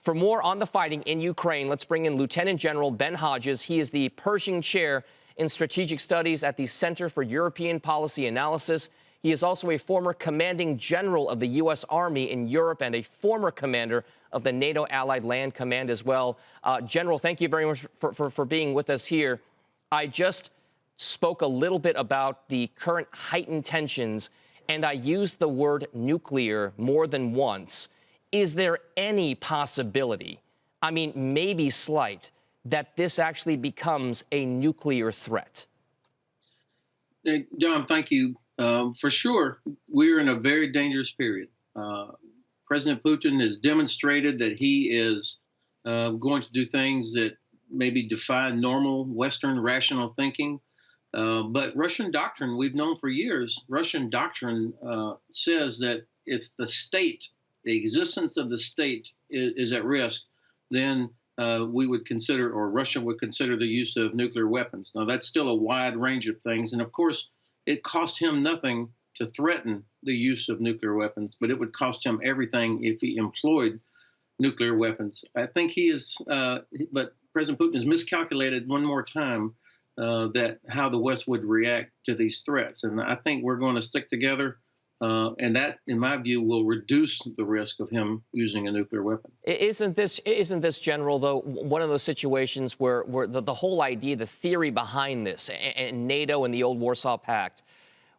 For more on the fighting in Ukraine, let's bring in Lieutenant General Ben Hodges. He is the Pershing Chair in Strategic Studies at the Center for European Policy Analysis. He is also a former commanding general of the U.S. Army in Europe and a former commander of the NATO Allied Land Command as well. General, thank you very much for being with us here. I just spoke a little bit about the current heightened tensions, and I used the word nuclear more than once. Is there any possibility, I mean, maybe slight, that this actually becomes a nuclear threat? John, thank you. For sure, we're in a very dangerous period. President Putin has demonstrated that he is going to do things that maybe defy normal Western rational thinking. But Russian doctrine, we've known for years, Russian doctrine says that if the state, the existence of the state is at risk, then we would consider, or Russia would consider, the use of nuclear weapons. Now, that's still a wide range of things. And of course, it cost him nothing to threaten the use of nuclear weapons, but it would cost him everything if he employed nuclear weapons. I think he is, but President Putin has miscalculated one more time that how the West would react to these threats. And I think we're going to stick together. And that, in my view, will reduce the risk of him using a nuclear weapon. Isn't this, General, though, one of those situations where the whole idea, the theory behind this, and NATO and the old Warsaw Pact,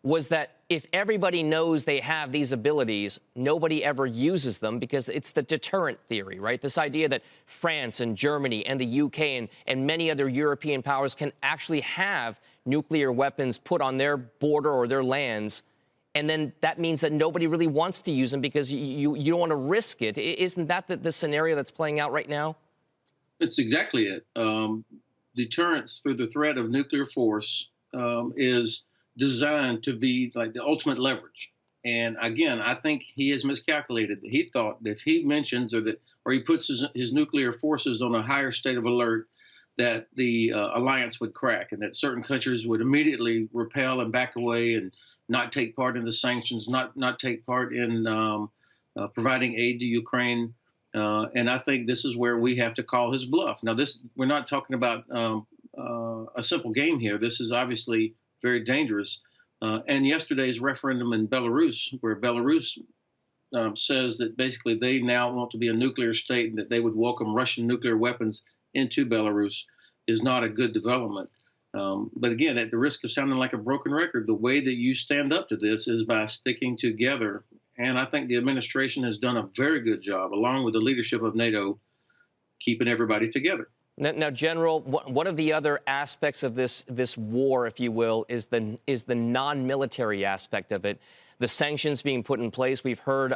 was that if everybody knows they have these abilities, nobody ever uses them because it's the deterrent theory, right? This idea that France and Germany and the UK and many other European powers can actually have nuclear weapons put on their border or their lands. And then that means that nobody really wants to use them because you don't want to risk it. Isn't that the scenario that's playing out right now? It's exactly it. Deterrence through the threat of nuclear force is designed to be like the ultimate leverage. And again, I think he has miscalculated. He thought that if he mentions or he puts his nuclear forces on a higher state of alert, that the alliance would crack and that certain countries would immediately repel and back away and not take part in the sanctions, not take part in providing aid to Ukraine. And I think this is where we have to call his bluff. Now, we're not talking about a simple game here. This is obviously very dangerous. And yesterday's referendum in Belarus, where Belarus says that basically they now want to be a nuclear state and that they would welcome Russian nuclear weapons into Belarus, is not a good development. But again, at the risk of sounding like a broken record, the way that you stand up to this is by sticking together. And I think the administration has done a very good job, along with the leadership of NATO, keeping everybody together. Now, General, one of the other aspects of this war, if you will, is the non-military aspect of it. The sanctions being put in place. We've heard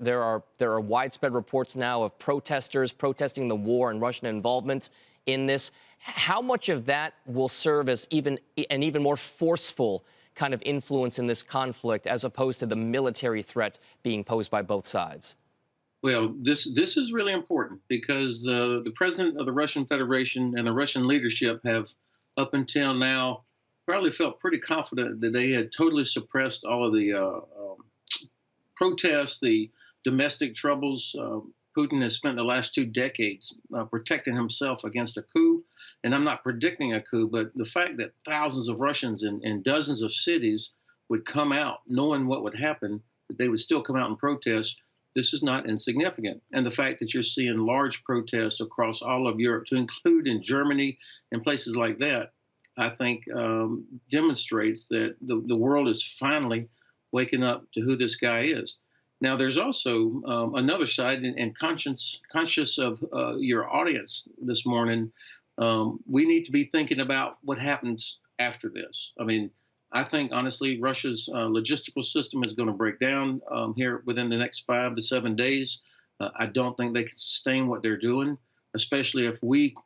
there are widespread reports now of protesters protesting the war and Russian involvement in this. How much of that will serve as an even more forceful kind of influence in this conflict, as opposed to the military threat being posed by both sides? Well, this is really important because the president of the Russian Federation and the Russian leadership have, up until now, probably felt pretty confident that they had totally suppressed all of the protests, the domestic troubles. Putin has spent the last 2 decades protecting himself against a coup. And I'm not predicting a coup, but the fact that thousands of Russians in dozens of cities would come out knowing what would happen, that they would still come out and protest, this is not insignificant. And the fact that you're seeing large protests across all of Europe, to include in Germany and places like that, I think demonstrates that the world is finally waking up to who this guy is. Now, there's also another side, and conscious of your audience this morning, we need to be thinking about what happens after this. I mean, I think, honestly, Russia's logistical system is going to break down here within the next 5 to 7 days. I don't think they can sustain what they're doing, especially if we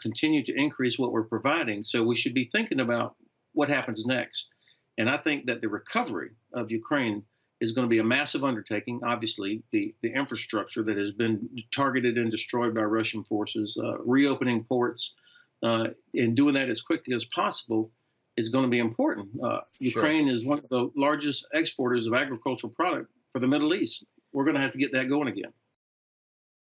continue to increase what we're providing. So we should be thinking about what happens next. And I think that the recovery of Ukraine is going to be a massive undertaking. Obviously, the infrastructure that has been targeted and destroyed by Russian forces, reopening ports, and doing that as quickly as possible is going to be important. Ukraine is one of the largest exporters of agricultural product for the Middle East. We're going to have to get that going again.